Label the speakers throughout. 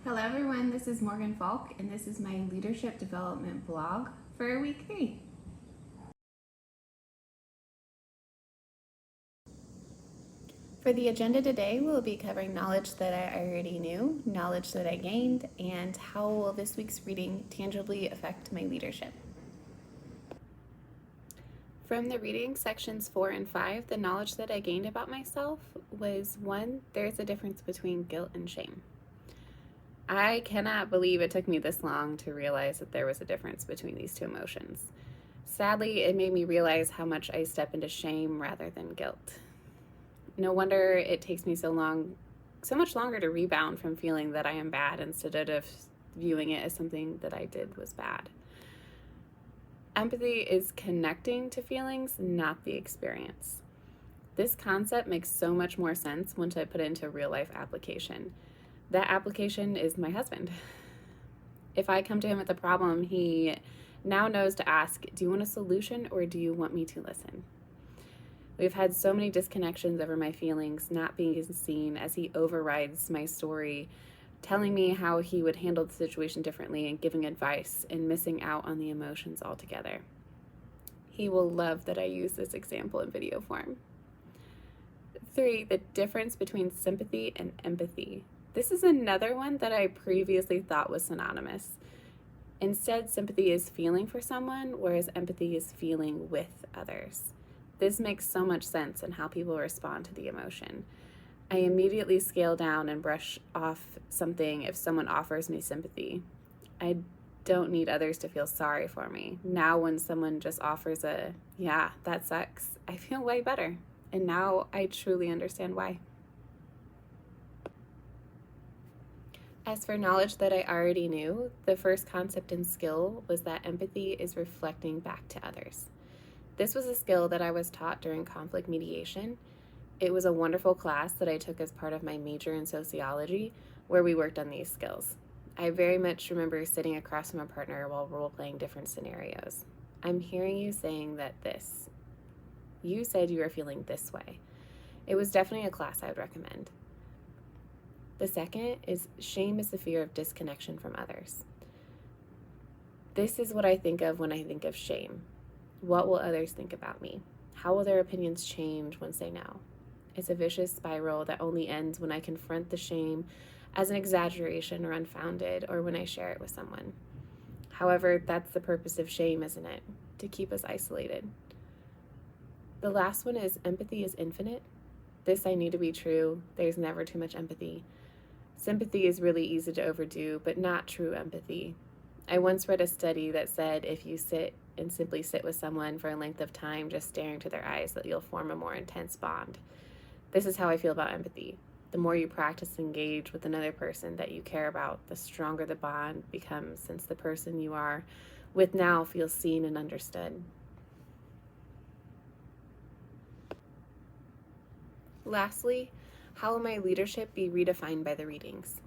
Speaker 1: Hello everyone, this is Morgan Falk and this is my leadership development blog for week 3. For the agenda today, we'll be covering knowledge that I already knew, knowledge that I gained, and how will this week's reading tangibly affect my leadership. From the reading sections 4 and 5, the knowledge that I gained about myself was 1, there's a difference between guilt and shame. I cannot believe it took me this long to realize that there was a difference between these two emotions. Sadly, it made me realize how much I step into shame rather than guilt. No wonder it takes me so much longer to rebound from feeling that I am bad instead of viewing it as something that I did was bad. Empathy is connecting to feelings, not the experience. This concept makes so much more sense once I put it into real life application. That application is my husband. If I come to him with a problem, he now knows to ask, do you want a solution or do you want me to listen? We've had so many disconnections over my feelings not being seen as he overrides my story, telling me how he would handle the situation differently and giving advice and missing out on the emotions altogether. He will love that I use this example in video form. 3, the difference between sympathy and empathy. This is another one that I previously thought was synonymous. Instead, sympathy is feeling for someone, whereas empathy is feeling with others. This makes so much sense in how people respond to the emotion. I immediately scale down and brush off something if someone offers me sympathy. I don't need others to feel sorry for me. Now when someone just offers a, yeah, that sucks, I feel way better. And now I truly understand why. As for knowledge that I already knew, the first concept and skill was that empathy is reflecting back to others. This was a skill that I was taught during conflict mediation. It was a wonderful class that I took as part of my major in sociology, where we worked on these skills. I very much remember sitting across from a partner while role-playing different scenarios. I'm hearing you saying that this. You said you were feeling this way. It was definitely a class I would recommend. The second is shame is the fear of disconnection from others. This is what I think of when I think of shame. What will others think about me? How will their opinions change once they know? It's a vicious spiral that only ends when I confront the shame as an exaggeration or unfounded, or when I share it with someone. However, that's the purpose of shame, isn't it? To keep us isolated. The last one is empathy is infinite. This I knew to be true. There's never too much empathy. Sympathy is really easy to overdo, but not true empathy. I once read a study that said if you simply sit with someone for a length of time just staring to their eyes, that you'll form a more intense bond. This is how I feel about empathy. The more you practice and engage with another person that you care about, the stronger the bond becomes, since the person you are with now feels seen and understood. Lastly, how will my leadership be redefined by the readings?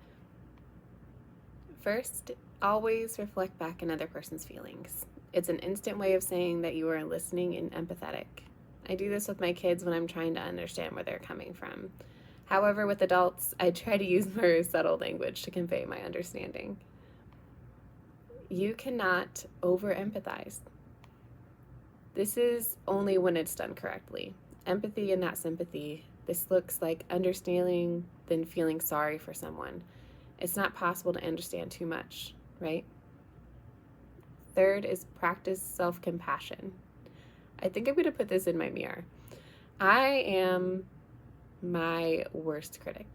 Speaker 1: First, always reflect back another person's feelings. It's an instant way of saying that you are listening and empathetic. I do this with my kids when I'm trying to understand where they're coming from. However, with adults, I try to use more subtle language to convey my understanding. You cannot over-empathize. This is only when it's done correctly. Empathy and not sympathy. This looks like understanding then feeling sorry for someone. It's not possible to understand too much, right? Third is practice self-compassion. I think I'm going to put this in my mirror. I am my worst critic.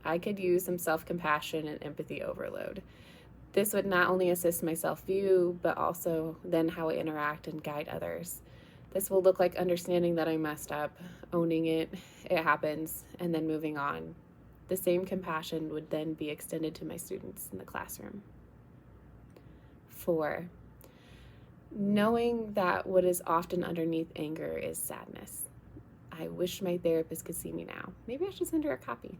Speaker 1: I could use some self-compassion and empathy overload. This would not only assist my self-view, but also then how I interact and guide others. This will look like understanding that I messed up, owning it happens, and then moving on. The same compassion would then be extended to my students in the classroom. 4, knowing that what is often underneath anger is sadness. I wish my therapist could see me now. Maybe I should send her a copy.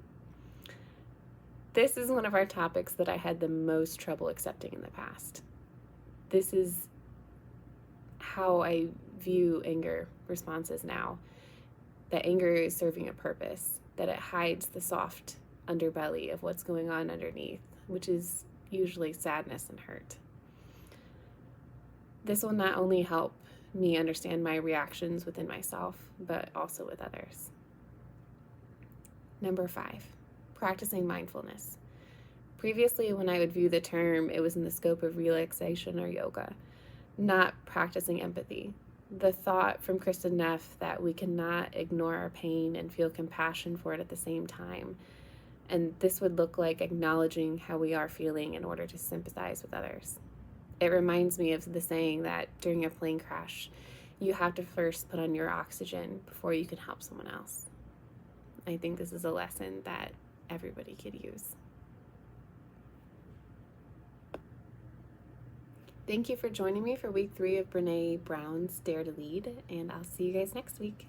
Speaker 1: This is one of our topics that I had the most trouble accepting in the past. This is how I view anger responses now. That anger is serving a purpose, that it hides the soft underbelly of what's going on underneath, which is usually sadness and hurt. This will not only help me understand my reactions within myself, but also with others. Number 5, practicing mindfulness. Previously, when I would view the term, it was in the scope of relaxation or yoga, not practicing empathy. The thought from Kristin Neff that we cannot ignore our pain and feel compassion for it at the same time. And this would look like acknowledging how we are feeling in order to sympathize with others. It reminds me of the saying that during a plane crash, you have to first put on your oxygen before you can help someone else. I think this is a lesson that everybody could use. Thank you for joining me for week 3 of Brene Brown's Dare to Lead, and I'll see you guys next week.